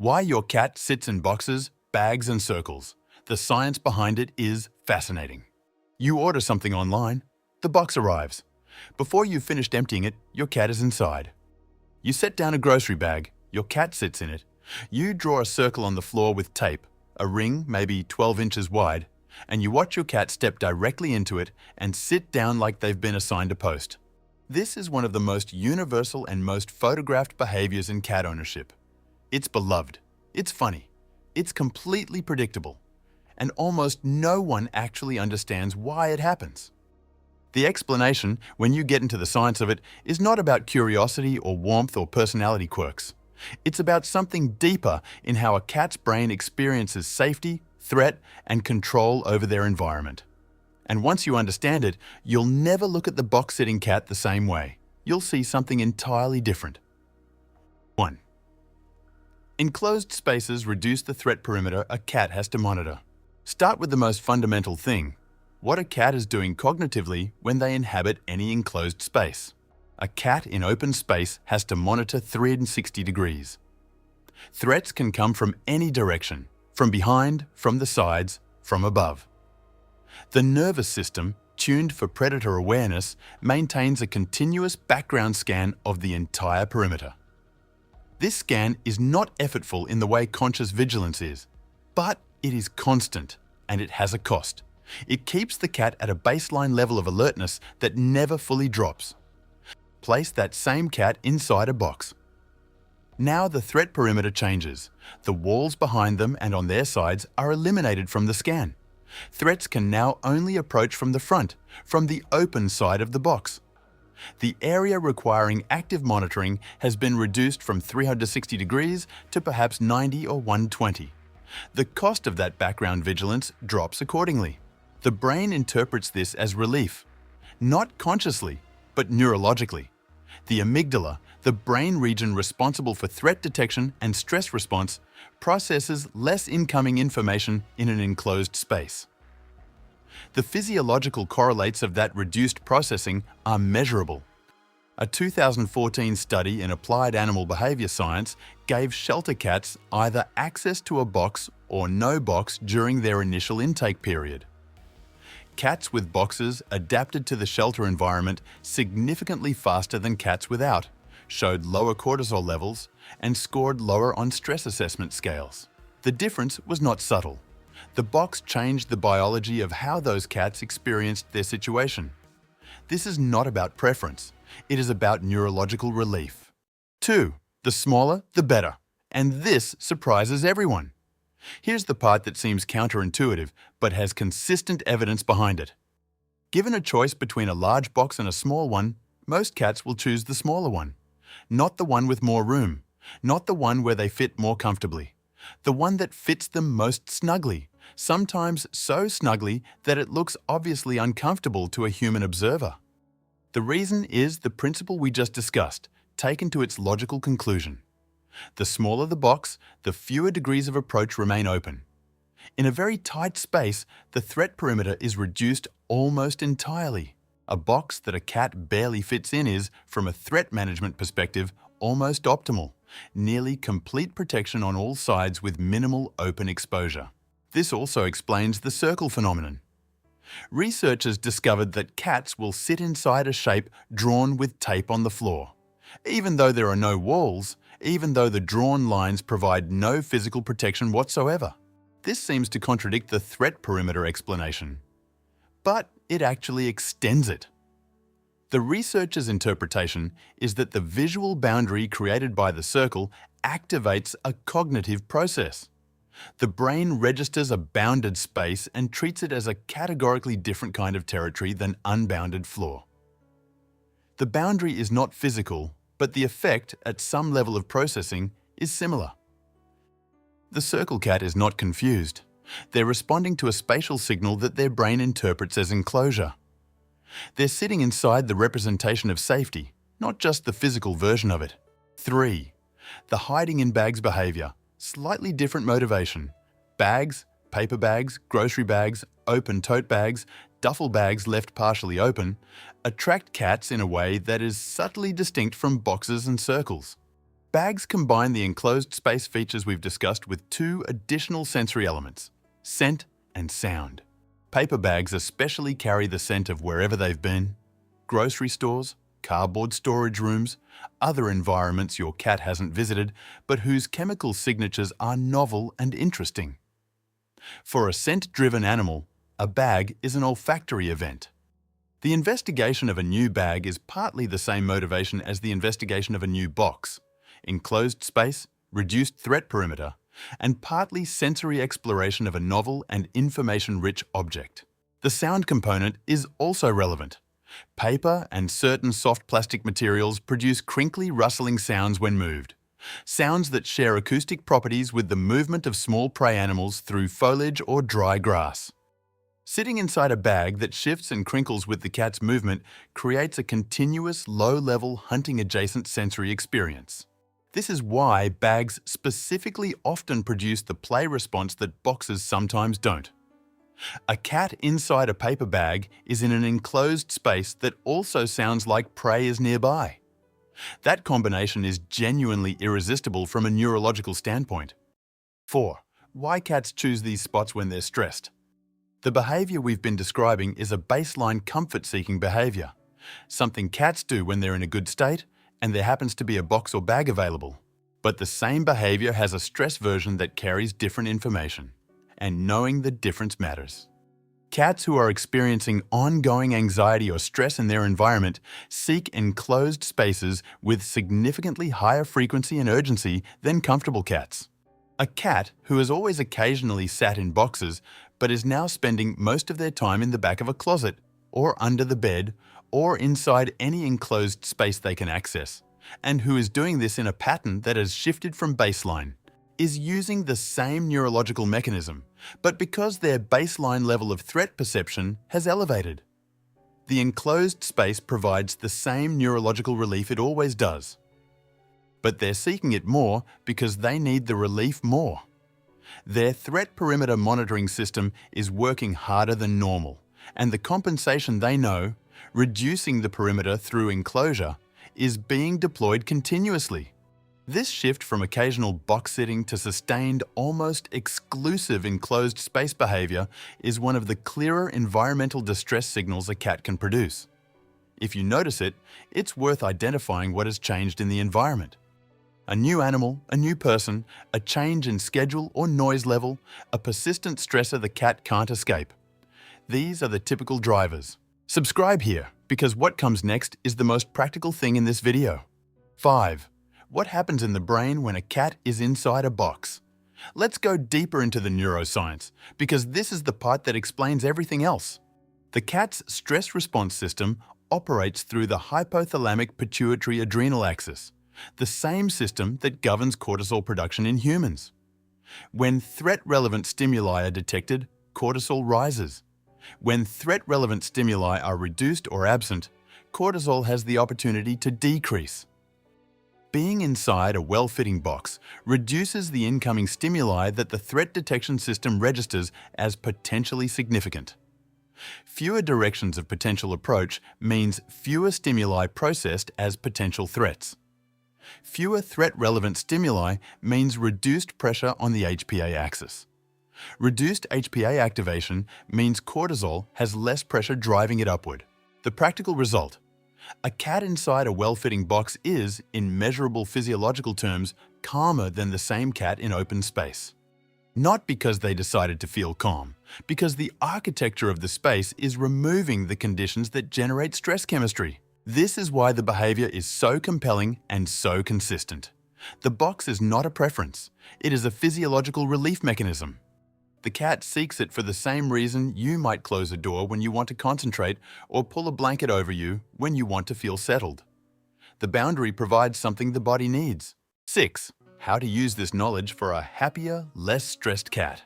Why your cat sits in boxes, bags and circles. The science behind it is fascinating. You order something online, the box arrives. Before you've finished emptying it, your cat is inside. You set down a grocery bag, your cat sits in it. You draw a circle on the floor with tape, a ring maybe 12 inches wide, and you watch your cat step directly into it and sit down like they've been assigned a post. This is one of the most universal and most photographed behaviors in cat ownership. It's beloved, it's funny, it's completely predictable, and almost no one actually understands why it happens. The explanation, when you get into the science of it, is not about curiosity or warmth or personality quirks. It's about something deeper in how a cat's brain experiences safety, threat, and control over their environment. And once you understand it, you'll never look at the box-sitting cat the same way. You'll see something entirely different. 1. Enclosed spaces reduce the threat perimeter a cat has to monitor. Start with the most fundamental thing: what a cat is doing cognitively when they inhabit any enclosed space. A cat in open space has to monitor 360 degrees. Threats can come from any direction, from behind, from the sides, from above. The nervous system, tuned for predator awareness, maintains a continuous background scan of the entire perimeter. This scan is not effortful in the way conscious vigilance is, but it is constant, and it has a cost. It keeps the cat at a baseline level of alertness that never fully drops. Place that same cat inside a box. Now the threat perimeter changes. The walls behind them and on their sides are eliminated from the scan. Threats can now only approach from the front, from the open side of the box. The area requiring active monitoring has been reduced from 360 degrees to perhaps 90 or 120. The cost of that background vigilance drops accordingly. The brain interprets this as relief, not consciously, but neurologically. The amygdala, the brain region responsible for threat detection and stress response, processes less incoming information in an enclosed space. The physiological correlates of that reduced processing are measurable. A 2014 study in applied animal behavior science gave shelter cats either access to a box or no box during their initial intake period. Cats with boxes adapted to the shelter environment significantly faster than cats without, showed lower cortisol levels, and scored lower on stress assessment scales. The difference was not subtle. The box changed the biology of how those cats experienced their situation. This is not about preference. It is about neurological relief. 2. The smaller, the better. And this surprises everyone. Here's the part that seems counterintuitive, but has consistent evidence behind it. Given a choice between a large box and a small one, most cats will choose the smaller one. Not the one with more room, not the one where they fit more comfortably. The one that fits them most snugly, sometimes so snugly that it looks obviously uncomfortable to a human observer. The reason is the principle we just discussed, taken to its logical conclusion. The smaller the box, the fewer degrees of approach remain open. In a very tight space, the threat perimeter is reduced almost entirely. A box that a cat barely fits in is, from a threat management perspective, almost optimal. Nearly complete protection on all sides with minimal open exposure. This also explains the circle phenomenon. Researchers discovered that cats will sit inside a shape drawn with tape on the floor. Even though there are no walls, even though the drawn lines provide no physical protection whatsoever. This seems to contradict the threat perimeter explanation. But it actually extends it. The researchers' interpretation is that the visual boundary created by the circle activates a cognitive process. The brain registers a bounded space and treats it as a categorically different kind of territory than unbounded floor. The boundary is not physical, but the effect, at some level of processing, is similar. The circle cat is not confused. They're responding to a spatial signal that their brain interprets as enclosure. They're sitting inside the representation of safety, not just the physical version of it. 3. The hiding in bags behavior. Slightly different motivation. Bags, paper bags, grocery bags, open tote bags, duffel bags left partially open, attract cats in a way that is subtly distinct from boxes and circles. Bags combine the enclosed space features we've discussed with two additional sensory elements: scent and sound. Paper bags especially carry the scent of wherever they've been: grocery stores, cardboard storage rooms, other environments your cat hasn't visited, but whose chemical signatures are novel and interesting. For a scent-driven animal, a bag is an olfactory event. The investigation of a new bag is partly the same motivation as the investigation of a new box: enclosed space, reduced threat perimeter, and partly sensory exploration of a novel and information-rich object. The sound component is also relevant. Paper and certain soft plastic materials produce crinkly, rustling sounds when moved. Sounds that share acoustic properties with the movement of small prey animals through foliage or dry grass. Sitting inside a bag that shifts and crinkles with the cat's movement creates a continuous, low-level, hunting-adjacent sensory experience. This is why bags specifically often produce the play response that boxes sometimes don't. A cat inside a paper bag is in an enclosed space that also sounds like prey is nearby. That combination is genuinely irresistible from a neurological standpoint. 4. Why cats choose these spots when they're stressed. The behavior we've been describing is a baseline comfort-seeking behavior, something cats do when they're in a good state and there happens to be a box or bag available. But the same behavior has a stress version that carries different information, and knowing the difference matters. Cats who are experiencing ongoing anxiety or stress in their environment seek enclosed spaces with significantly higher frequency and urgency than comfortable cats. A cat who has always occasionally sat in boxes but is now spending most of their time in the back of a closet, or under the bed, or inside any enclosed space they can access, and who is doing this in a pattern that has shifted from baseline, is using the same neurological mechanism, but because their baseline level of threat perception has elevated. The enclosed space provides the same neurological relief it always does, but they're seeking it more because they need the relief more. Their threat perimeter monitoring system is working harder than normal, and the compensation they know, reducing the perimeter through enclosure, is being deployed continuously. This shift from occasional box sitting to sustained, almost exclusive enclosed space behavior is one of the clearer environmental distress signals a cat can produce. If you notice it, it's worth identifying what has changed in the environment. A new animal, a new person, a change in schedule or noise level, a persistent stressor the cat can't escape. These are the typical drivers. Subscribe here, because what comes next is the most practical thing in this video. 5. What happens in the brain when a cat is inside a box? Let's go deeper into the neuroscience, because this is the part that explains everything else. The cat's stress response system operates through the hypothalamic pituitary adrenal axis, the same system that governs cortisol production in humans. When threat-relevant stimuli are detected, cortisol rises. When threat-relevant stimuli are reduced or absent, cortisol has the opportunity to decrease. Being inside a well-fitting box reduces the incoming stimuli that the threat detection system registers as potentially significant. Fewer directions of potential approach means fewer stimuli processed as potential threats. Fewer threat-relevant stimuli means reduced pressure on the HPA axis. Reduced HPA activation means cortisol has less pressure driving it upward. The practical result: a cat inside a well-fitting box is, in measurable physiological terms, calmer than the same cat in open space. Not because they decided to feel calm, because the architecture of the space is removing the conditions that generate stress chemistry. This is why the behavior is so compelling and so consistent. The box is not a preference. It is a physiological relief mechanism. The cat seeks it for the same reason you might close a door when you want to concentrate or pull a blanket over you when you want to feel settled. The boundary provides something the body needs. 6. How to use this knowledge for a happier, less stressed cat.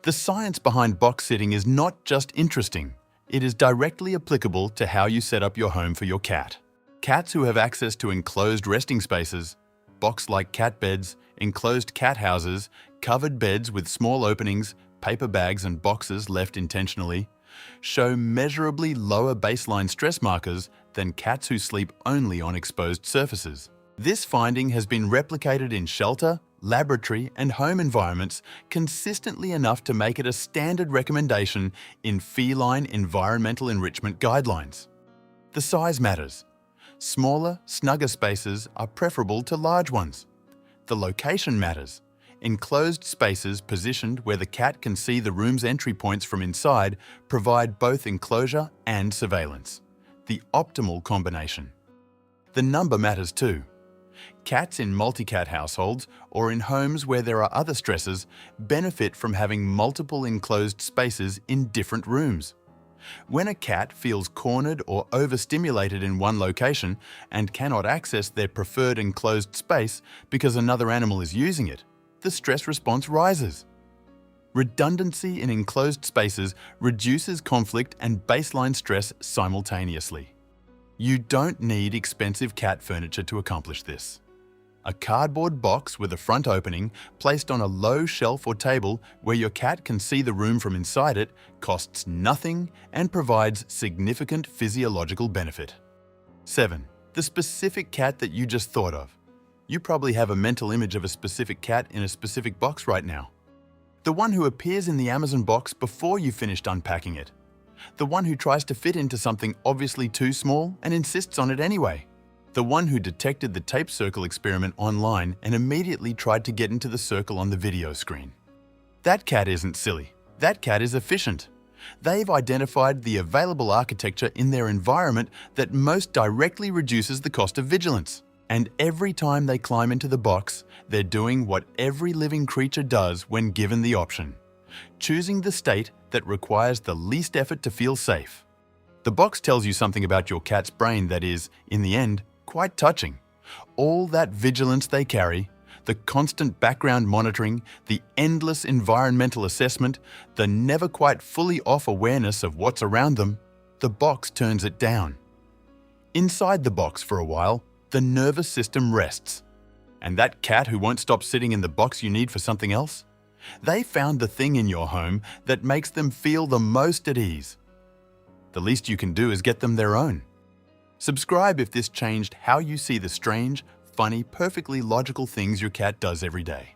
The science behind box sitting is not just interesting. It is directly applicable to how you set up your home for your cat. Cats who have access to enclosed resting spaces, box-like cat beds, enclosed cat houses, covered beds with small openings, paper bags and boxes left intentionally, show measurably lower baseline stress markers than cats who sleep only on exposed surfaces. This finding has been replicated in shelter, laboratory, and home environments consistently enough to make it a standard recommendation in feline environmental enrichment guidelines. The size matters. Smaller, snugger spaces are preferable to large ones. The location matters. Enclosed spaces positioned where the cat can see the room's entry points from inside provide both enclosure and surveillance. The optimal combination. The number matters too. Cats in multi-cat households or in homes where there are other stressors benefit from having multiple enclosed spaces in different rooms. When a cat feels cornered or overstimulated in one location and cannot access their preferred enclosed space because another animal is using it, the stress response rises. Redundancy in enclosed spaces reduces conflict and baseline stress simultaneously. You don't need expensive cat furniture to accomplish this. A cardboard box with a front opening placed on a low shelf or table where your cat can see the room from inside it costs nothing and provides significant physiological benefit. 7. The specific cat that you just thought of. You probably have a mental image of a specific cat in a specific box right now. The one who appears in the Amazon box before you finished unpacking it. The one who tries to fit into something obviously too small and insists on it anyway. The one who detected the tape circle experiment online and immediately tried to get into the circle on the video screen. That cat isn't silly. That cat is efficient. They've identified the available architecture in their environment that most directly reduces the cost of vigilance. And every time they climb into the box, they're doing what every living creature does when given the option. Choosing the state that requires the least effort to feel safe. The box tells you something about your cat's brain that is, in the end, quite touching. All that vigilance they carry, the constant background monitoring, the endless environmental assessment, the never quite fully off awareness of what's around them, the box turns it down. Inside the box for a while, the nervous system rests. And that cat who won't stop sitting in the box you need for something else? They found the thing in your home that makes them feel the most at ease. The least you can do is get them their own. Subscribe if this changed how you see the strange, funny, perfectly logical things your cat does every day.